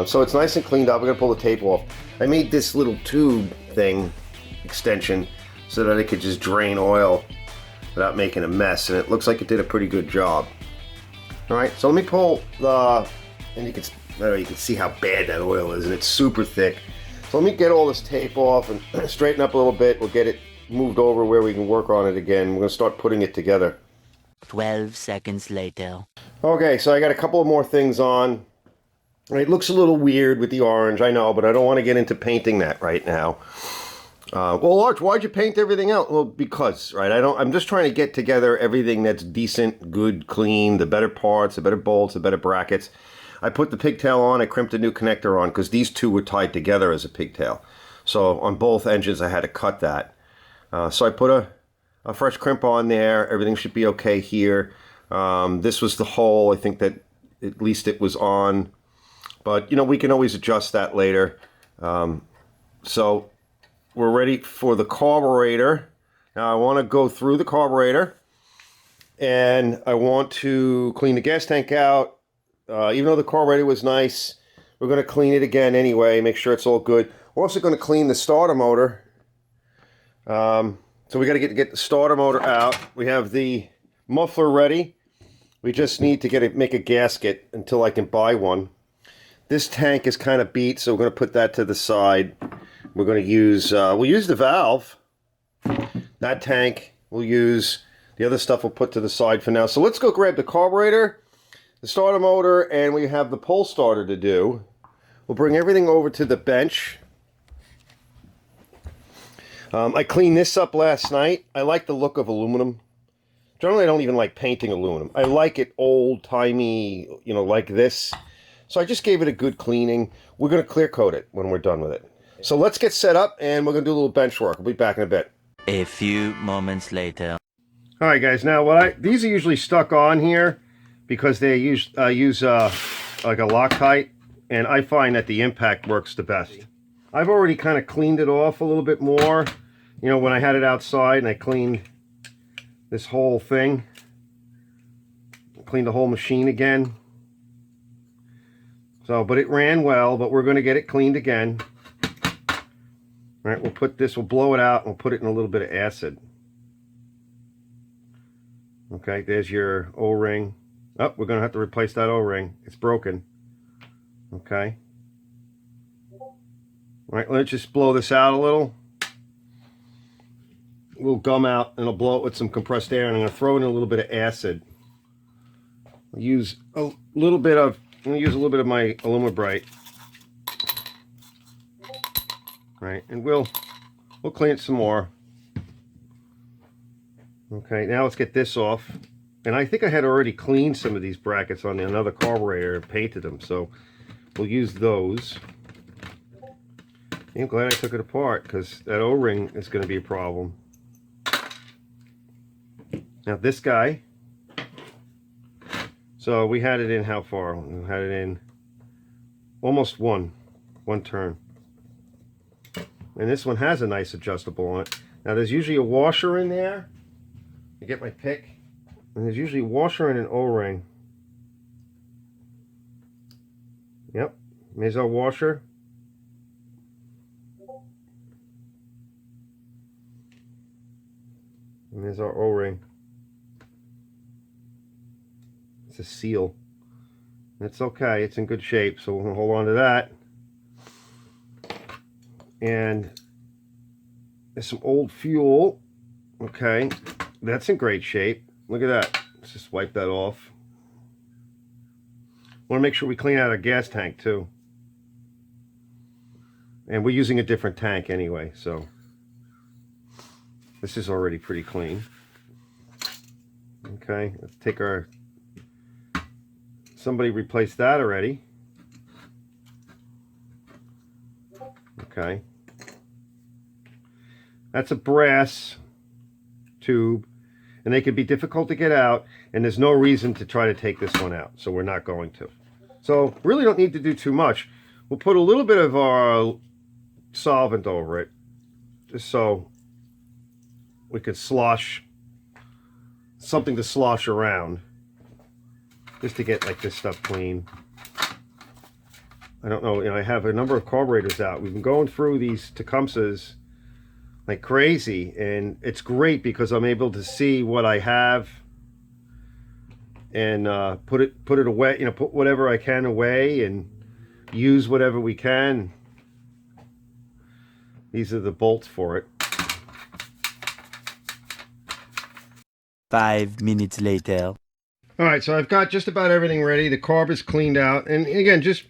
So it's nice and cleaned up. We're going to pull the tape off. I made this little tube thing, extension, so that it could just drain oil without making a mess, and it looks like it did a pretty good job. Alright, so let me pull the, and you can see how bad that oil is, and it's super thick. So let me get all this tape off and straighten up a little bit. We'll get it moved over where we can work on it again. We're going to start putting it together. 12 seconds later. Okay, so I got a couple of more things on. It looks a little weird with the orange, I know, but I don't want to get into painting that right now. Well, Arch, why'd you paint everything out? Well, because, right? I'm just trying to get together everything that's decent, good, clean, the better parts, the better bolts, the better brackets. I put the pigtail on, I crimped a new connector on, because these two were tied together as a pigtail. So on both engines, I had to cut that. So I put a fresh crimp on there. Everything should be okay here. This was the hole. I think that at least it was on. But, you know, we can always adjust that later. So we're ready for the carburetor. Now I want to go through the carburetor. And I want to clean the gas tank out. Even though the carburetor was nice, we're going to clean it again anyway. Make sure it's all good. We're also going to clean the starter motor. So we got to get the starter motor out. We have the muffler ready. We just need to make a gasket until I can buy one. This tank is kind of beat, so we're going to put that to the side. We're going to use, we'll use the valve. That tank we'll use. The other stuff we'll put to the side for now. So let's go grab the carburetor, the starter motor, and we have the pole starter to do. We'll bring everything over to the bench. I cleaned this up last night. I like the look of aluminum. Generally, I don't even like painting aluminum. I like it old-timey, you know, like this. So I just gave it a good cleaning. We're going to clear coat it when we're done with it. So let's get set up, and we're going to do a little bench work. We'll be back in a bit. A few moments later. All right, guys. Now, these are usually stuck on here because they use like a Loctite, and I find that the impact works the best. I've already kind of cleaned it off a little bit more. You know, when I had it outside and I cleaned this whole thing, cleaned the whole machine again. So, but it ran well, but we're going to get it cleaned again. All right, we'll blow it out, and we'll put it in a little bit of acid. Okay, there's your O-ring. Oh, we're going to have to replace that O-ring. It's broken. Okay. All right, let's just blow this out a little. We'll gum out, and I'll blow it with some compressed air, and I'm going to throw in a little bit of acid. I'll use a little bit of, I'm going to use a little bit of my Alumibrite. Right, and we'll clean it some more. Okay, now let's get this off. And I think I had already cleaned some of these brackets on another carburetor and painted them, so we'll use those. I'm glad I took it apart, because that O-ring is going to be a problem. Now this guy, so we had it in how far? We had it in almost one turn. And this one has a nice adjustable on it. Now there's usually a washer in there. I get my pick. And there's usually a washer and an O-ring. Yep, there's our washer. And there's our O-ring. It's a seal. It's okay, it's in good shape, so we'll hold on to that. And there's some old fuel. Okay, that's in great shape. Look at that. Let's just wipe that off. Want to make sure we clean out our gas tank too. And we're using a different tank anyway, so this is already pretty clean. Okay, let's take our, somebody replaced that already. Okay. That's a brass tube, and they can be difficult to get out, and there's no reason to try to take this one out, so we're not going to. So really don't need to do too much. We'll put a little bit of our solvent over it, just so we could slosh, something to slosh around, just to get like this stuff clean. I don't know, I have a number of carburetors out. We've been going through these Tecumsehs like crazy, and it's great because I'm able to see what I have and put it away, put whatever I can away and use whatever we can. These are the bolts for it. 5 minutes later. All right, so I've got just about everything ready. The carb is cleaned out, and again, just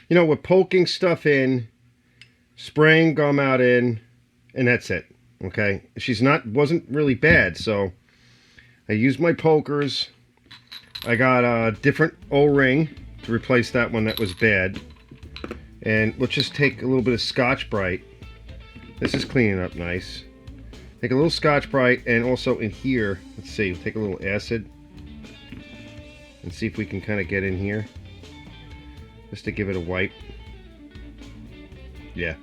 we're poking stuff in, spraying gum out in, and that's it. Okay, wasn't really bad, so I used my pokers. I got a different O-ring to replace that one that was bad, and let's just take a little bit of Scotch-Brite. This is cleaning up nice. Take a little Scotch-Brite, and also in here, let's see, take a little acid and see if we can kind of get in here just to give it a wipe. Yeah,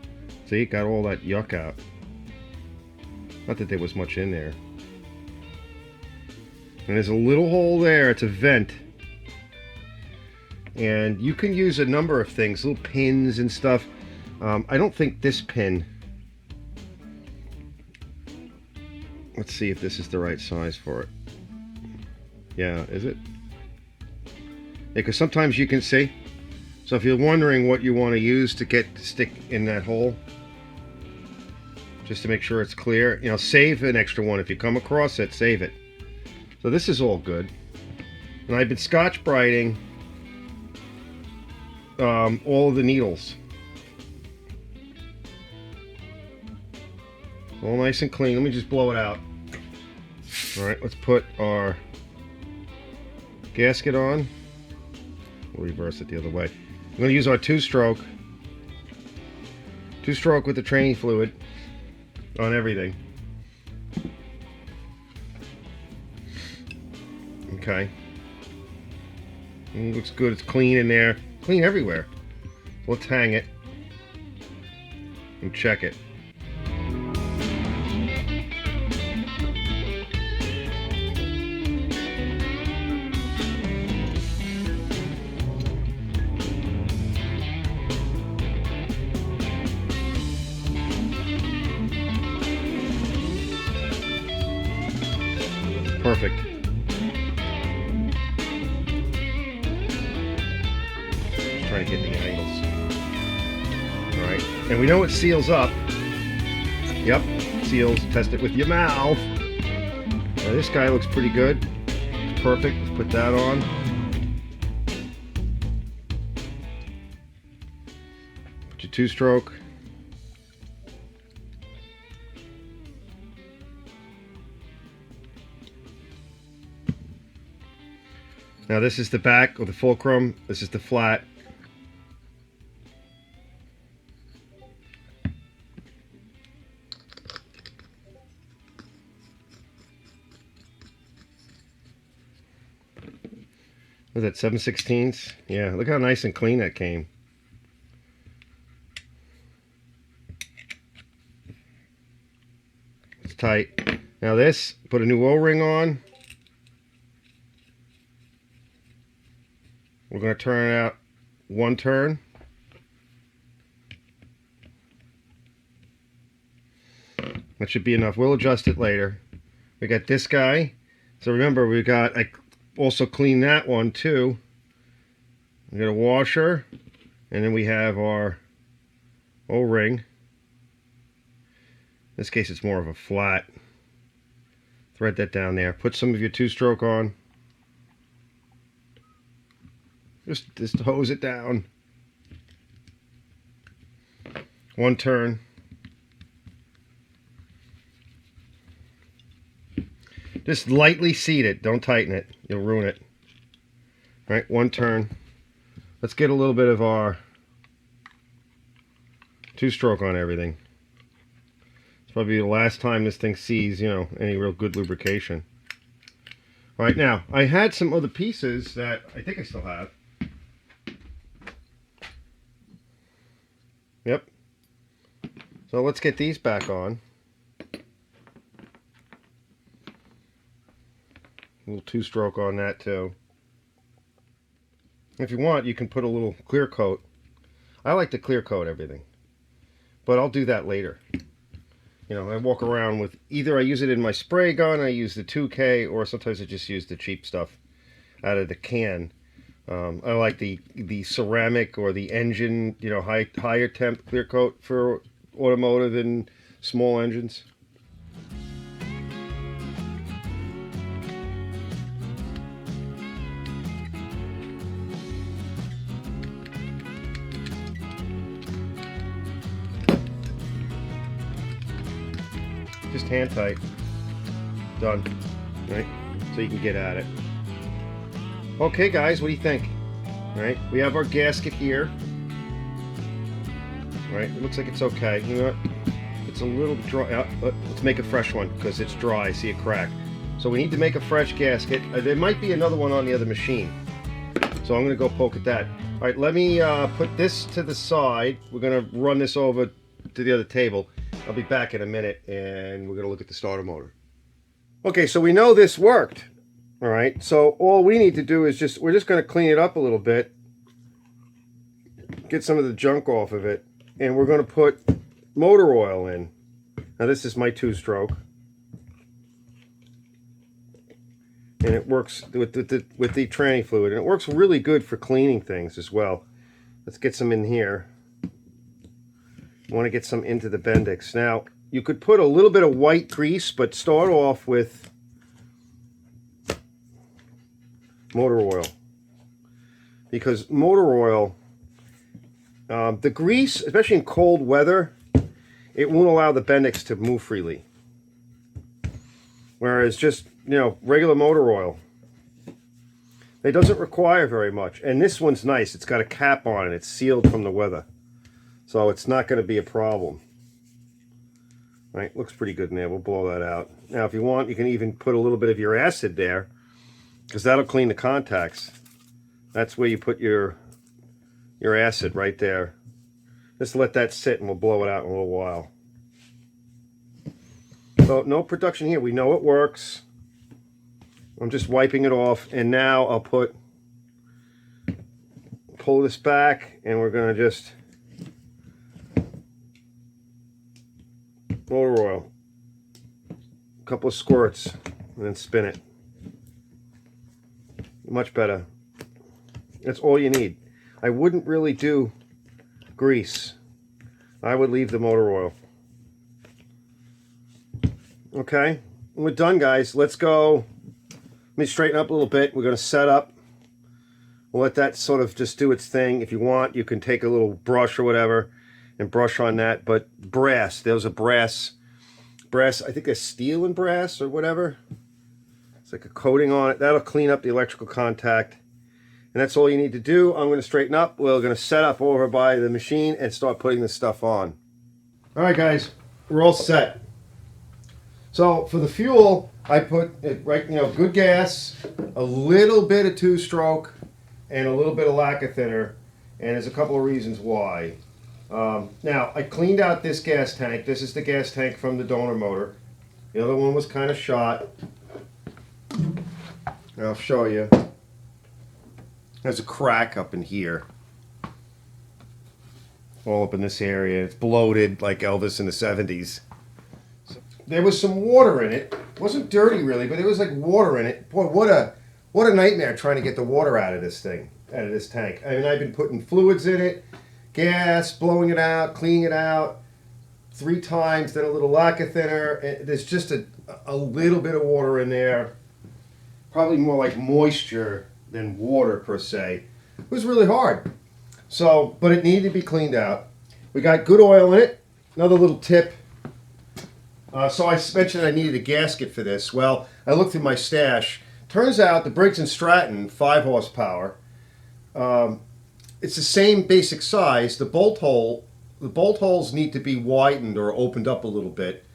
see, got all that yuck out. Not that there was much in there. And there's a little hole there. It's a vent, and you can use a number of things, little pins and stuff. I don't think this pin, let's see if this is the right size for it. Yeah, is it? Yeah, because sometimes you can see. So if you're wondering what you want to use to stick in that hole, just to make sure it's clear, save an extra one. If you come across it, save it. So this is all good. And I've been Scotch-Briting all of the needles. All nice and clean. Let me just blow it out. All right, let's put our gasket on. We'll reverse it the other way. I'm going to use our two-stroke with the training fluid on everything. Okay. It looks good. It's clean in there. Clean everywhere. Let's hang it and check it. Perfect. Just trying to get the angles. Alright. And we know it seals up. Yep. Seals. Test it with your mouth. Now this guy looks pretty good. It's perfect. Let's put that on. Put your two-stroke. Now this is the back of the fulcrum. This is the flat. Was that 7/16? Yeah, look how nice and clean that came. It's tight. Now this, put a new O-ring on. We're going to turn it out one turn. That should be enough. We'll adjust it later. We got this guy. So remember, I also cleaned that one too. We got a washer. And then we have our O-ring. In this case, it's more of a flat. Thread that down there. Put some of your two-stroke on. Just hose it down. One turn. Just lightly seat it. Don't tighten it. You'll ruin it. All right, one turn. Let's get a little bit of our two-stroke on everything. It's probably the last time this thing sees, any real good lubrication. All right, now, I had some other pieces that I think I still have. Yep. So let's get these back on. A little two-stroke on that too. If you want, you can put a little clear coat. I like to clear coat everything, but I'll do that later. You know, I walk around with either I use it in my spray gun, I use the 2K, or sometimes I just use the cheap stuff out of the can. I like the ceramic or the engine, you know, higher temp clear coat for automotive and small engines. Just hand tight. Done. Right? So you can get at it. Okay, guys, what do you think? All right, we have our gasket here. All right, it looks like it's okay. You know what? It's a little dry. Let's make a fresh one because it's dry. I see a crack. So we need to make a fresh gasket. There might be another one on the other machine. So I'm going to go poke at that. All right, let me put this to the side. We're going to run this over to the other table. I'll be back in a minute, and we're going to look at the starter motor. Okay, so we know this worked. All right, so all we need to do is we're just going to clean it up a little bit, get some of the junk off of it, and we're going to put motor oil in. Now this is my 2-stroke, and it works with the tranny fluid, and it works really good for cleaning things as well. Let's get some in here. I want to get some into the Bendix. Now you could put a little bit of white grease, but start off with motor oil, because motor oil, the grease, especially in cold weather, it won't allow the Bendix to move freely, whereas just, you know, regular motor oil, it doesn't require very much. And this one's nice, it's got a cap on it, it's sealed from the weather, so it's not going to be a problem. Right, looks pretty good in there. We'll blow that out. Now if you want, you can even put a little bit of your acid there, because that'll clean the contacts. That's where you put your acid, right there. Just let that sit and we'll blow it out in a little while. So no production here. We know it works. I'm just wiping it off, and now I'll pull this back, and we're going to just motor oil. A couple of squirts, and then spin it. Much better. That's all you need. I wouldn't really do grease. I would leave the motor oil. Okay, we're done, guys. Let's go. Let me straighten up a little bit. We're going to set up. We'll let that sort of just do its thing. If you want, you can take a little brush or whatever and brush on that. But brass, there's a brass, I think a steel and brass or whatever. It's like a coating on it. That'll clean up the electrical contact. And that's all you need to do. I'm going to straighten up. We're going to set up over by the machine and start putting this stuff on. All right, guys, we're all set. So for the fuel, I put it right, you know, good gas, a little bit of 2-stroke, and a little bit of lacquer thinner. And there's a couple of reasons why. Now, I cleaned out this gas tank. This is the gas tank from the donor motor. The other one was kind of shot. I'll show you. There's a crack up in here. All up in this area. It's bloated like Elvis in the 70s. So, there was some water in it. It wasn't dirty really, but there was like water in it. Boy, what a nightmare trying to get the water out of this thing, out of this tank. I mean, I've been putting fluids in it, gas, blowing it out, cleaning it out 3 times, then a little lacquer thinner. There's just a little bit of water in there. Probably more like moisture than water per se. It was really hard. So, but it needed to be cleaned out. We got good oil in it. Another little tip. So I mentioned I needed a gasket for this. Well, I looked through my stash. Turns out the Briggs & Stratton 5 horsepower. It's the same basic size. The bolt holes need to be widened or opened up a little bit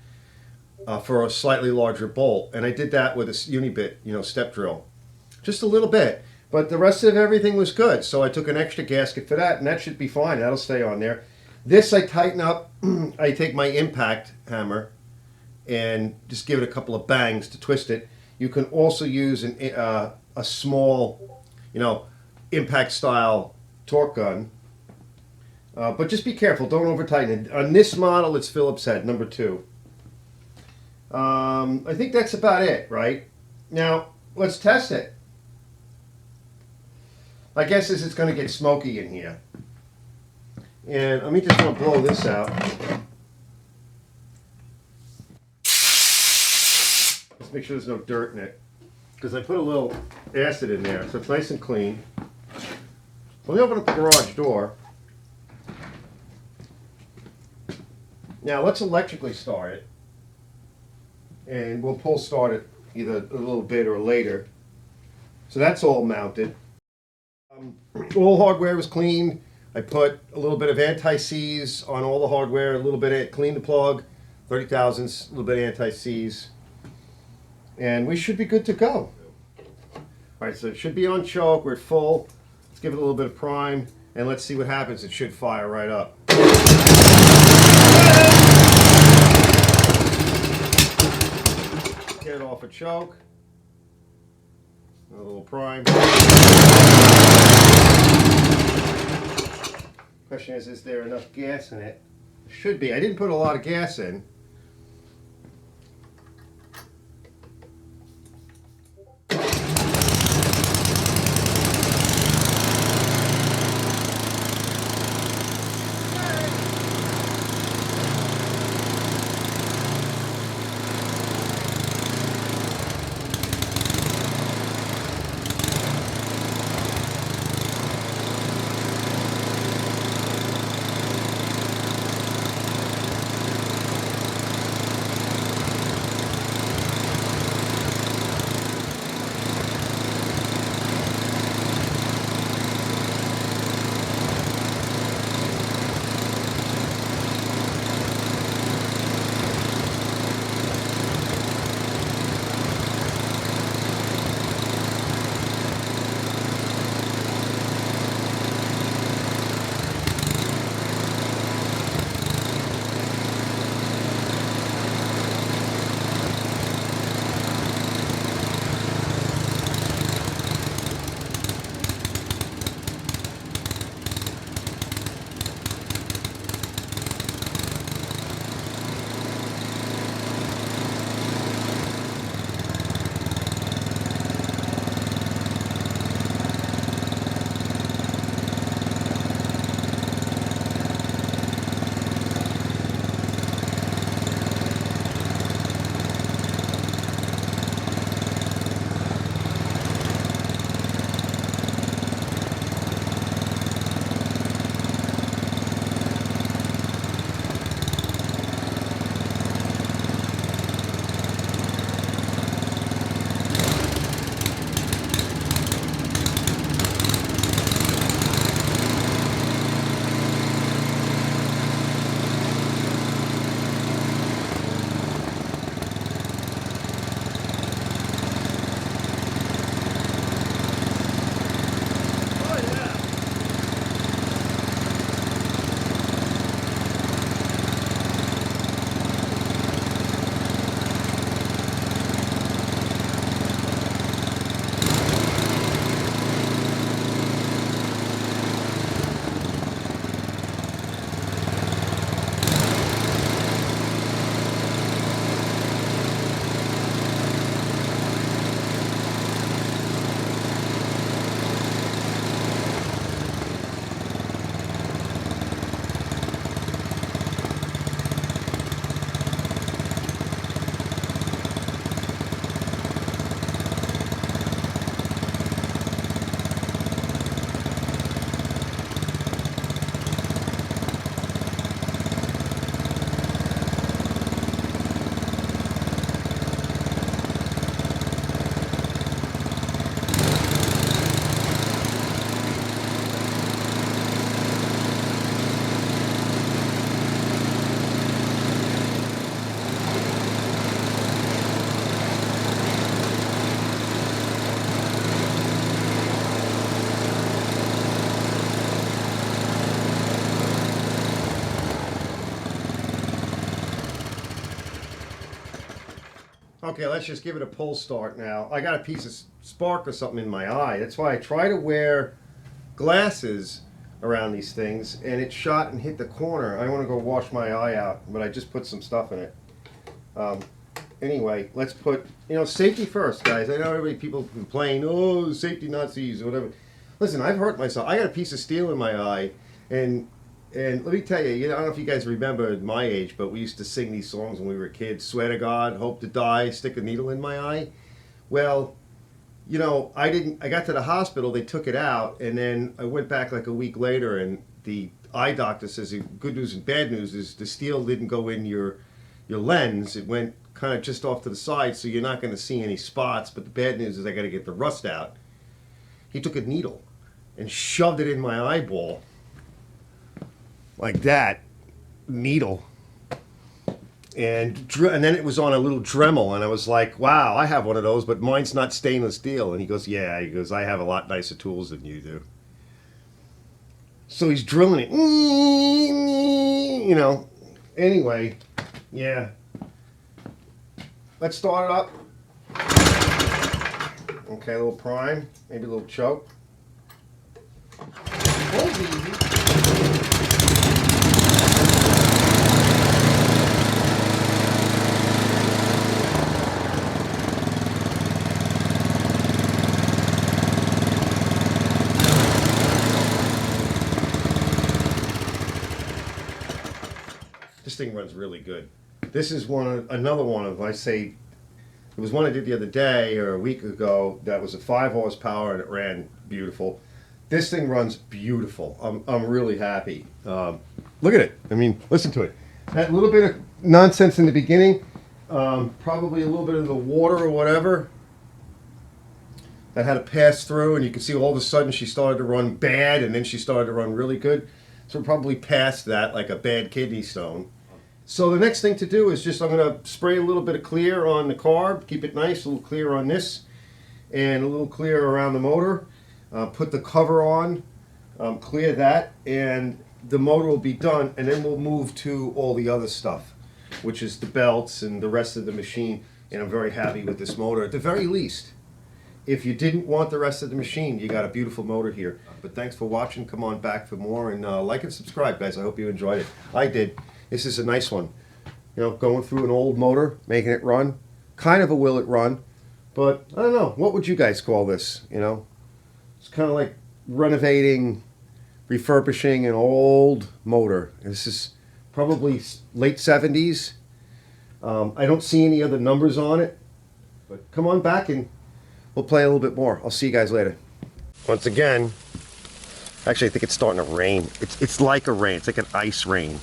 for a slightly larger bolt. And I did that with a Unibit, you know, step drill. Just a little bit. But the rest of everything was good. So I took an extra gasket for that, and that should be fine. That'll stay on there. This I tighten up. I take my impact hammer and just give it a couple of bangs to twist it. You can also use a small, you know, impact style torque gun But just be careful, don't over tighten it. On this model, it's Phillips head, number 2. I think that's about it, right? Now, let's test it. My guess is it's going to get smoky in here. And let me just want to blow this out. Let's make sure there's no dirt in it. Because I put a little acid in there, so it's nice and clean. Let me open up the garage door. Now let's electrically start it. And we'll pull start it either a little bit or later. So that's all mounted. All hardware was cleaned. I put a little bit of anti-seize on all the hardware, a little bit of clean the plug, 30 thousandths, a little bit of anti-seize. And we should be good to go. All right, so it should be on choke. We're at full. Let's give it a little bit of prime, and let's see what happens. It should fire right up. Get it off a choke. A little prime. Question is there enough gas in it? Should be. I didn't put a lot of gas in. Okay, let's just give it a pull start now. I got a piece of spark or something in my eye. That's why I try to wear glasses around these things, and it shot and hit the corner. I want to go wash my eye out, but I just put some stuff in it. Anyway, let's put, safety first, guys. I know people complain, oh, safety Nazis or whatever. Listen, I've hurt myself. I got a piece of steel in my eye, and let me tell you, I don't know if you guys remember my age, but we used to sing these songs when we were kids. Swear to God, hope to die, stick a needle in my eye. Well, I got to the hospital, they took it out, and then I went back like a week later, and the eye doctor says the good news and bad news is the steel didn't go in your lens. It went kind of just off to the side, so you're not going to see any spots, but the bad news is I got to get the rust out. He took a needle and shoved it in my eyeball. Like that. Needle. And then it was on a little Dremel, and I was like, wow, I have one of those, but mine's not stainless steel. And he goes, yeah, I have a lot nicer tools than you do. So he's drilling it. Anyway, yeah. Let's start it up. Okay, a little prime, maybe a little choke. Hold easy. This thing runs really good. This is another one of, it was one I did the other day or a week ago that was a 5 horsepower and it ran beautiful. This thing runs beautiful. I'm really happy. Look at it. I mean, listen to it. That little bit of nonsense in the beginning, probably a little bit of the water or whatever, that had to pass through, and you can see all of a sudden she started to run bad, and then she started to run really good. So we're probably past that, like a bad kidney stone. So the next thing to do is just, I'm going to spray a little bit of clear on the carb, keep it nice, a little clear on this, and a little clear around the motor. Put the cover on, clear that, and the motor will be done, and then we'll move to all the other stuff, which is the belts and the rest of the machine, and I'm very happy with this motor. At the very least, if you didn't want the rest of the machine, you got a beautiful motor here. But thanks for watching. Come on back for more, and like and subscribe, guys. I hope you enjoyed it. I did. This is a nice one. Going through an old motor, making it run. Kind of a will it run, but I don't know. What would you guys call this? It's kind of like renovating, refurbishing an old motor. This is probably late 70s. I don't see any other numbers on it, but come on back and we'll play a little bit more. I'll see you guys later. Once again, actually I think it's starting to rain. It's like a rain. It's like an ice rain.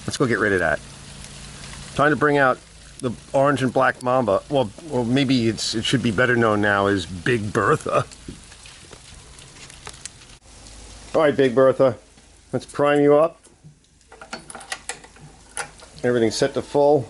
Let's go get rid of that. Trying to bring out the orange and black Momba. Well, maybe it should be better known now as Big Bertha. All right, Big Bertha. Let's prime you up. Everything's set to full.